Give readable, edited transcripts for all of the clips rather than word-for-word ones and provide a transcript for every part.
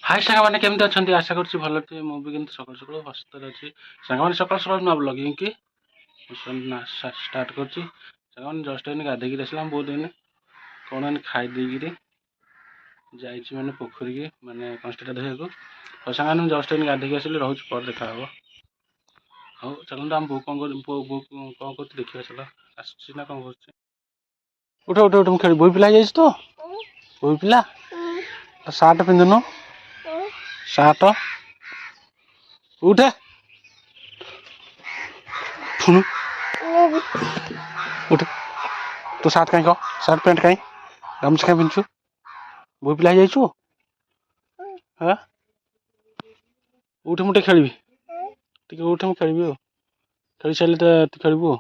हाय साଙ୍ଗମାନେ କେମିତି ଅଛନ୍ତି ଆଶା କରୁଛି ଭଲ ଥିବେ ମୁଁ ବି କିନ୍ତୁ ସକାଳୁ ସକାଳୁ ହସ୍ତରେ ଅଛି ସାଙ୍ଗମାନେ ସକାଳୁ ସକାଳୁ ନୂଆ ବ୍ଲଗିଂ କି ଷ୍ଟାର୍ଟ କରୁଛି ସାଙ୍ଗମାନେ ଜଷ୍ଟ ଏଇନେ ଗାଧେଇକି ଆସିଲା ବହୁତ ଦିନ କ'ଣ ଏଇନେ ଖାଇ ଦେଇକିରି ଯାଇଛି ମାନେ ପୋଖରୀକି ମାନେ କଂସଟା ଧୋଇବାକୁ ଆଉ ସାଙ୍ଗମାନେ ଜଷ୍ଟ ଏଇନେ ଗାଧେଇକି ଆସିଲି ରହୁଛି ପରେ ଦେଖା ହବ ଆଉ ଚାଲନ୍ତୁ ଆମ ବୋଉ କ'ଣ କରୁଛି ଦେଖିବା ଚାଲ ଆସୁଛି ନା କ'ଣ କରୁଛି ଉଠ ଉଠ ଉଠ ମୁଁ ଖେଳି ବୋଇ ପିଲା ହେଇଯାଇଛି ତ ବୋଇ ପିଲା ସାର୍ଟ ପିନ୍ଧୁନୁ ସାର୍ଟ उठे फुनु उठ तो सार्ट कहीं सार्ट पैंट कहीं गामछा कहीं पिंधु बोई पिला जाइछु हाँ उठ मुटे खेली टे उठ मु खेली खेली सारे तो खेलबू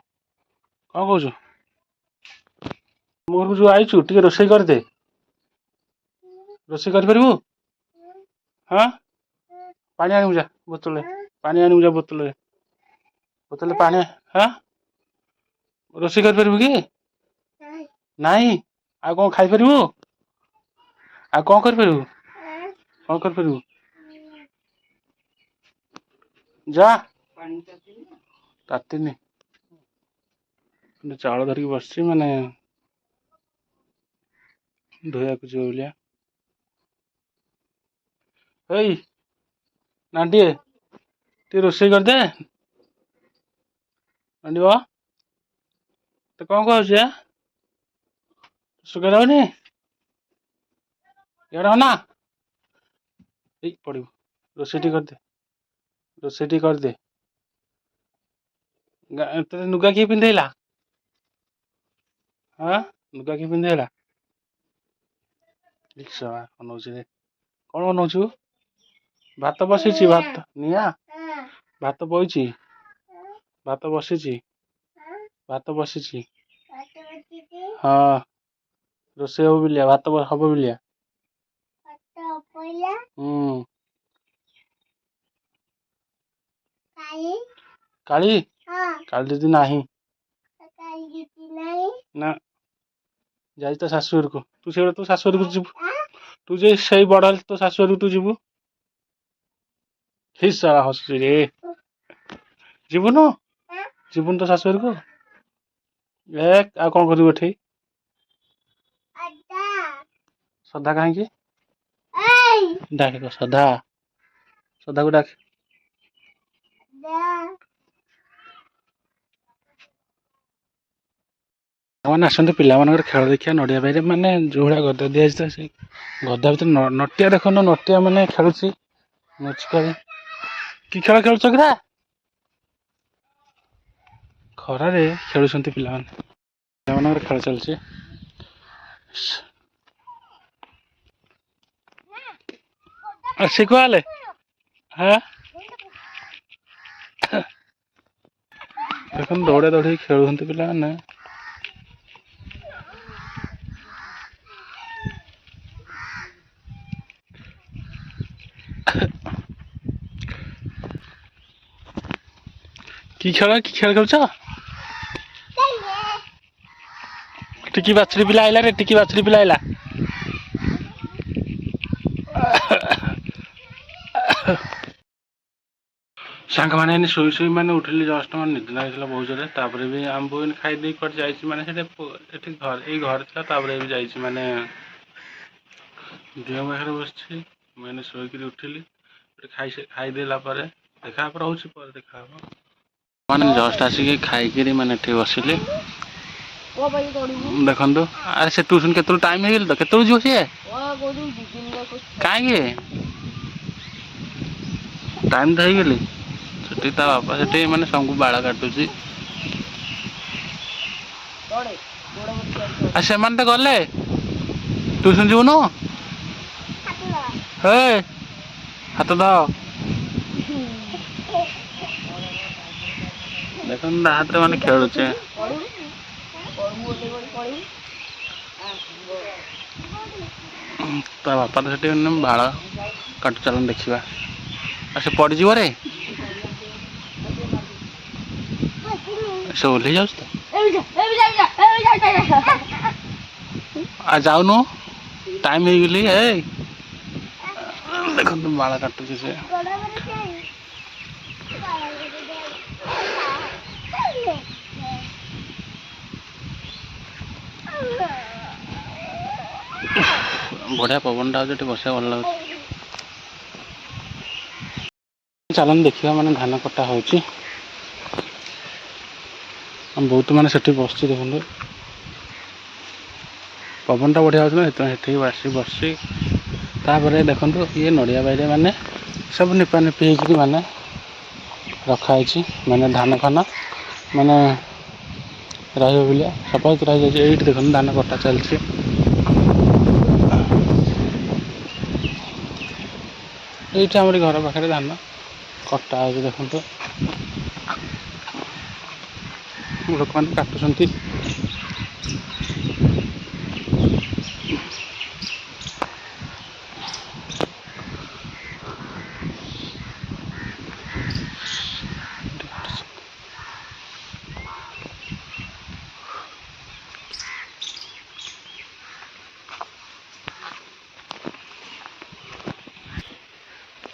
कौन कौच मोर को जो आईचु टे रोषे करदे रोषे कर हाँ पानी आनी जा बोतल पानी आनी जा बोतल बोतल पानी हाँ रोषे कर कि नहीं आ कौन खाई पारू आ कौन कर जा तातीनी चाउल धरिकी बस माने धोया कुछ बोलिया नाटी टे रोषे करदे नाटी तो कौन कह सुखा जाऊनी इड़ा ना पड़ू रोषेटी करदे ते नुगा किए पिंधेला हाँ नुगा किए पिंधेला अनौचे कौन अनौचु भात बसी भात निया भात बही भात बसी हाँ रोषे हम बिलिया भात हम बिलिया काली काली दीदी नाही ना जाई तो शाशुर को तू से तो शाशुर को जीव तू जे सही बड़ तो शाशुर को तू जीवु हिस्सा हसुची रे जीवनु जीवन तो शाशुर को एक आ कौन करू एठी सदा कहीं डाक सदा सदा को डाक मैंने आसते पिला खेल देखिए नड़िया बाई माने जो भाया गदा दि जाए गदा भर नटिया देख नटिया माने खेलुची मुचकाली कि खेल खेल कि खरार खेलुं पिला खेल चलती आसी कुआले हाँ देख दौड़ा दौड़ी खेलुं पिला कि खेल खेल टिकी बाछड़ी पिला आइला रे टिकी बाछड़ी पिला आइला सांग मैंने शुई शुई मैंने उठिली जस्ट मैं निद लगे बहुत जोर भी आम बो खाई कट जा घर घर था भी जा माने देह पाखे बस मैंने शोक उठिली खाई देला देखा रोचे पर देखा मैंने जस्ट आसिक खाई मैंने बसिली देखु अरे से ट्यूशन के टाइम हो गल तो के जीव सी कहीं टाइम तो हो गली से बापा से मैंने सबको बाड़ काटुची से तो गले ट्यूशन जीवन हे हाथ द देख हाथ मैंने खेलुचे ता बापा तो से बाड़ काटु चल देखा से पड़ जी रे से ओह्ल जाऊ तो आ जाऊनु टाइम हो गली ଦେଖନ୍ତୁ ବାଳ କାଟୁଛି ସେ। ବଢ଼ିଆ ପବନଟା ହେଉଛି, ଏଠି ବସିବାକୁ ଭଲ ଲାଗୁଛି। ଚାଲନ୍ତୁ ଦେଖିବା ମାନେ ଧାନ କଟା ହେଉଛି। ବହୁତ ମାନେ ସେଠି ବସିଛି ଦେଖନ୍ତୁ, ପବନଟା ବଢ଼ିଆ ହେଉଛି ନା, ସେଥିପାଇଁ ସେଠିକି ବସିଛି। ତାପରେ ଦେଖନ୍ତୁ ଇଏ ନଡ଼ିଆ ବାଡ଼ିରେ ମାନେ ସବୁ ନିପା ନିପି ହେଇକିରି ମାନେ ରଖାହେଇଛି, ମାନେ ଧାନ ଫାନ ମାନେ ରହିବ ବୋଲି ସଫାସୁତୁରା ହେଇଯାଇଛି। ଏଇଠି ଦେଖନ୍ତୁ ଧାନ କଟା ଚାଲିଛି। ଏଇଠି ଆମରି ଘର ପାଖରେ ଧାନ କଟା ହେଉଛି ଦେଖନ୍ତୁ, ଲୋକମାନେ କାଟୁଛନ୍ତି।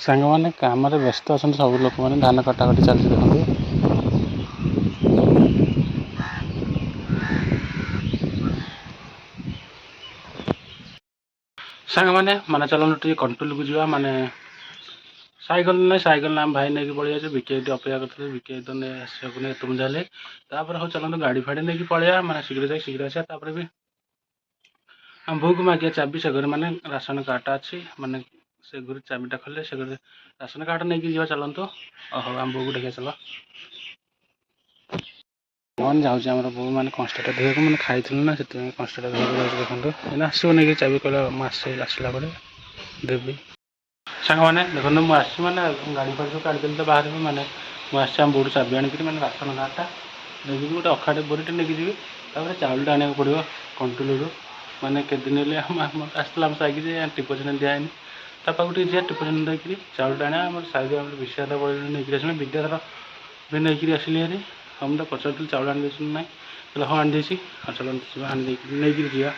ସାଙ୍ଗମାନେ କାମରେ ବ୍ୟସ୍ତ ଅଛନ୍ତି, ସବୁ ଲୋକମାନେ ଧାନ କଟାକଟି ଚାଲିଛି ଦେଖନ୍ତୁ। ସାଙ୍ଗମାନେ ମାନେ ଚାଲନ୍ତୁ ଟିକେ କଣ୍ଟ୍ରୋଲକୁ ଯିବା। ମାନେ ସାଇକେଲ ନା ଆମ ଭାଇ ନେଇକି ପଳେଇ ଆସିବେ। ବିକି ଏଇଠି ଅପେକ୍ଷା କରିଥିଲେ, ବିକି ତ ନେଇ ଆସିବାକୁ ନେଇ ଏତେ ବୁଝା ହେଲେ। ତାପରେ ହଉ ଚାଲନ୍ତୁ ଗାଡ଼ି ଫାଡ଼ି ନେଇକି ପଳେଇବା, ମାନେ ଶୀଘ୍ର ଯାଇ ଶୀଘ୍ର ଆସିବା। ତାପରେ ବି ଆମ ବୋଉକୁ ମାଗିବା ଚାବି, ସେ ଘରେ ମାନେ ରାସନ କାର୍ଡ଼ଟା ଅଛି, ମାନେ ସେ ଘରେ ଚାବିଟା ଖୋଲିଲେ ସେ ଘରେ ରାସନ କାର୍ଡ଼ ନେଇକି ଯିବା ଚାଲନ୍ତୁ। ହଉ ଆମ ବୋଉକୁ ଦେଖିବା ଚାଲ। କଣ ଯାଉଛି ଆମର ବୋଉ ମାନେ କଷ୍ଟାଟା ଧୋଇବାକୁ, ମାନେ ଖାଇଥିଲୁ ନା ସେଥିପାଇଁ କଷ୍ଟାଟା ଧୋଇବାକୁ ଯାଉଛି ଦେଖନ୍ତୁ। ଏଇନା ଆସିବ ନେଇକି ଚାବି, କହିଲା ମୁଁ ଆସିଲା ପରେ ଦେବି। ସାଙ୍ଗମାନେ ଦେଖନ୍ତୁ ମୁଁ ଆସିଛି, ମାନେ ଗାଡ଼ି ଫାଡ଼ି ସବୁ କାଢ଼ିଦେଲି ତ ବାହାରେ ବି, ମାନେ ମୁଁ ଆସିଛି ଆମ ବୋଉଠୁ ଚାବି ଆଣିକିରି, ମାନେ ରାସନ କାର୍ଡ଼ଟା ନେଇକି ଗୋଟେ ଅଖାଟେ ବୋରିଟେ ନେଇକି ଯିବି। ତାପରେ ଚାଉଳଟା ଆଣିବାକୁ ପଡ଼ିବ କଣ୍ଟ୍ରୋଲରୁ, ମାନେ କେତେ ଦିନ ହେଲେ ଆସିଥିଲା ଆମ ସାଇକି ଯେ ଟିପ ଚିହ୍ନ ଦିଆହେଇନି। ତା ପାଖକୁ ଟିକେ ଯିବା, ଟିପ ଚିହ୍ନ ଦେଇକିରି ଚାଉଳଟା ଆଣିବା। ଆମର ସାଇରେ ଆମର ବିଶ୍ୱାସ ନେଇକିରି ଆସିଲେ, ବିଦ୍ୟାଧର ବି ନେଇକିରି ଆସିଲି ହେରି। ହଁ ମୁଁ ତ ପଚାରୁଥିଲି ଚାଉଳ ଆଣିଦେଇଛି ନାହିଁ, କହିଲେ ହଁ ଆଣିଦେଇଛି। ଆଉ ଚାଲନ୍ତୁ ଯିବା ନେଇକିରି ଯିବା।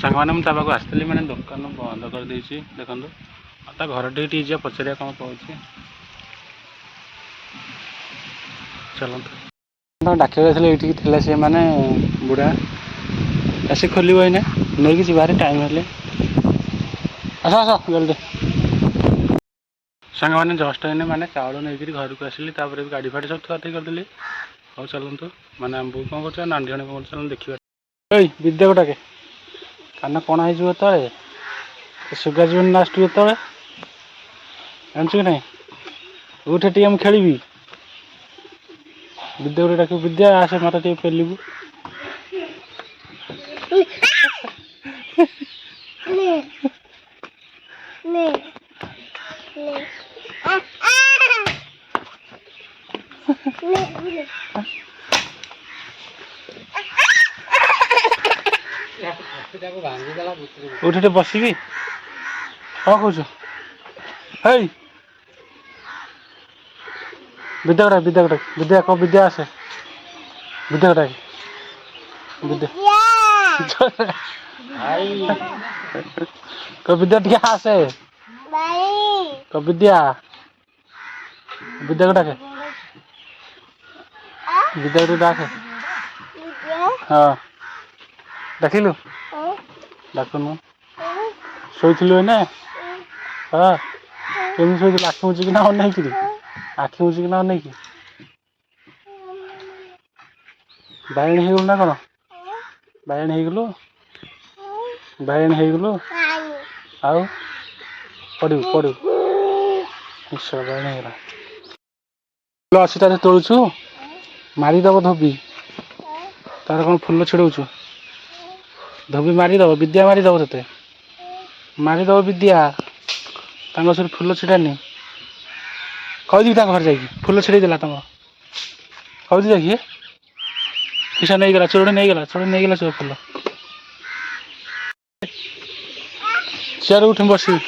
ସାଙ୍ଗମାନେ ମୁଁ ତା ପାଖକୁ ଆସିଥିଲି, ମାନେ ଦୋକାନ ବନ୍ଦ କରିଦେଇଛି ଦେଖନ୍ତୁ। ଆଉ ତା ଘର ଟିକେ ଯିବା ପଚାରିବା କ'ଣ କହୁଛି। ଚାଲନ୍ତୁ ଡାକିବାକୁ ଯାଇଥିଲେ, ଏଇଠିକି ଥିଲା ସେ ମାନେ ବୁଢ଼ା ଆସି ଖୋଲିବ ଏଇନା, ନେଇକି ଯିବାରେ ଟାଇମ୍ ହେଲେ। ଆସ ଜଲ୍ଦି। ସାଙ୍ଗମାନେ ଜଷ୍ଟ ଏଇନେ ମାନେ ଚାଉଳ ନେଇକିରି ଘରକୁ ଆସିଲି। ତାପରେ ବି ଗାଡ଼ି ଫାଡ଼ି ସବୁ ଥୁଆଥୁଇ କରିଦେଲି। ହଉ ଚାଲନ୍ତୁ, ମାନେ ଆମ ବୋଉ କ'ଣ କରୁଛି, ନାଣ୍ଡି ଜଣେ କ'ଣ କରୁଛି, ଚାଲନ୍ତୁ ଦେଖିବା। ଏଇ ବିଦ୍ୟାକୁ ଡାକେ, କାନ କଣା ହେଇଯିବ ଯେତେବେଳେ, ସୁଗା ଯିବନି ଲାଷ୍ଟକୁ ଯେତେବେଳେ, ଜାଣିଛୁ କି ନାହିଁ। ଉଠେ ଟିକେ ମୁଁ ଖେଳିବି। ବିଦ୍ୟାକୁ ଡାକିବୁ, ବିଦ୍ୟା ଆସେ ମୋତେ ଟିକେ ପେଲିବୁ। ଉଠି ଟିକେ ବସିବି, କ'ଣ କହୁଛୁ? ହେଇ ବିଦ୍ୟା ବିଦ୍ୟା କ'ଣ ବିଦ୍ୟା ଆସେ, ବିଦ୍ୟା ଡାକେ, ବିଦ୍ୟା ବିଦ୍ୟା ଟିକେ ଆସେ, ବିଦ୍ୟା ବିଦ୍ୟାକୁ ଡାକେ, ବିଦ୍ୟାକୁ ଡାକେ। ହଁ ଡାକିଲୁ, ଡାକୁନୁ। ଶୋଇଥିଲୁ ଏଇନେ? ହଁ କେମିତି ଶୋଇଥିଲୁ? ଆଖି ମୁଜିକିନା ଅନେଇକିରି, ଆଖି ମୁଜିକିନା ଅନେଇକି। ବାଇଗଣୀ ହେଇଗଲୁ ନା କ'ଣ? ବାଇଗଣୀ ହେଇଗଲୁ, ବାଇଗଣୀ ହେଇଗଲୁ। ଆଉ ପଡ଼ିବୁ ନିଶ୍ଚୟ ବାଇଗଣୀ ହେଇଗଲା। ଫୁଲ ଅଛି ତାହେଲେ ତୋଳୁଛୁ, ମାରିଦବ ଧୋବି। ତାର କ'ଣ ଫୁଲ ଛିଡ଼ଉଛୁ? ଧୋବି ମାରିଦବ, ବିଦ୍ୟା ମାରିଦବ, ତତେ ମାରିଦବ ବିଦ୍ୟା। ତାଙ୍କ ଗଛରେ ଫୁଲ ଛିଡ଼ାନି, କହିଦିବି ତାଙ୍କ ଘରେ ଯାଇକି ଫୁଲ ଛିଡ଼େଇ ଦେଲା ତମର, କହିଦି ଯାଇକି। କିସ ନେଇଗଲା, ଚୋର ନେଇଗଲା ସେ ଫୁଲ। ସିଆଡ଼େ ଉଠି ବସିବି।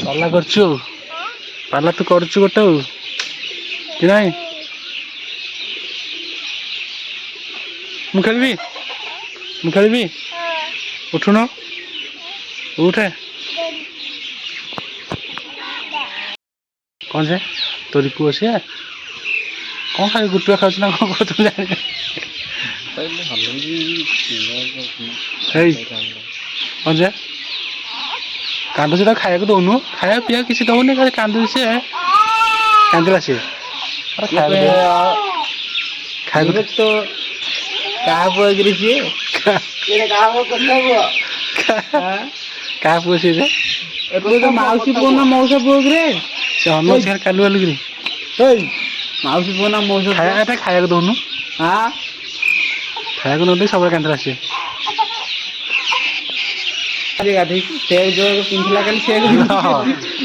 ପାଲା କରୁଛୁ, ପାଲା ତୁ କରୁଛୁ ଗୋଟେ ଆଉ କି ନାହିଁ। ମୁଁ ଖେଳିବି ମୁଁ ଖେଳିବି ଉଠୁନ ଉଠେ କ'ଣ ସେ ତୋରି ପୁଅ ସିଏ କ'ଣ ଖାଇ ଗୁଟୁଆ ଖାଉଛି ନା କ'ଣ କହୁଛୁ ଜାଣି ହେଇ କ'ଣ ଯେ କାନ୍ଦୁଛି ତାକୁ ଖାଇବାକୁ ଦଉନୁ ଖାଇବା ପିଇବା କିଛି ଦଉନି ଖାଲି କାନ୍ଦୁଛି ସିଏ କାନ୍ଦିଲା ସିଏ ଖାଇବାକୁ तो କାହା ପୁଅ କିରେ ସିଏ କାହା ପୁଅ ସିଏ ଯେ ମାଉସୀ ପୁଅ ନା ମଉସା ପୁଅ କିରେ ସେ ଅନଉଛି କାଲୁ କାଲୁକିରି ମାଉସୀ ପୁଅ ନା ମଉସା ଖାଇବାକୁ ଦଉନୁ ହଁ ଖାଇବାକୁ ନଦେଇ ସବୁବେଳେ କାନ୍ଦିଲା ସିଏ ଗାଧେଇକି ସେ ଯୋଉ ପିନ୍ଧିଲା କାଲି ସେ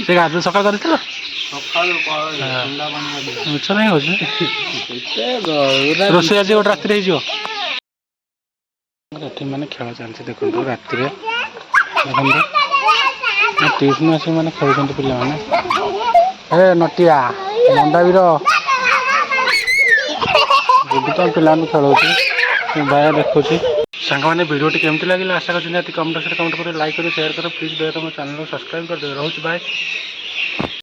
ସେ ଗାଧୋଇ ସକାଳ କରିଥିଲ ମିଛ ନାହିଁ ହଉଛି ରୋଷେଇ ଆଜି ଗୋଟେ ରାତିରେ ହେଇଯିବ ଏଠି ମାନେ ଖେଳ ଚାଲିଛି ଦେଖନ୍ତୁ ରାତିରେ ଦେଖନ୍ତୁ ଟିଉସନ୍ ଆସିକି ମାନେ ଖେଳୁଛନ୍ତି ପିଲାମାନେ ହେ ନଟିଆ ମଣ୍ଡାବୀର ଦିଦି ତ ପିଲାମାନଙ୍କୁ ଖେଳଉଛି ଭାଇ ଦେଖୁଛି ସାଙ୍ଗମାନେ ଭିଡ଼ିଓଟି କେମିତି ଲାଗିଲା ଆଶା କରୁଛନ୍ତି କମେଣ୍ଟ କରି ଲାଇକ୍ କରି ସେୟାର କର ପ୍ଲିଜ୍ ଦୟାକରି ମୋ ଚ୍ୟାନେଲକୁ ସବସ୍କ୍ରାଇବ୍ କରିଦେବେ ରହୁଛି ବାଏ।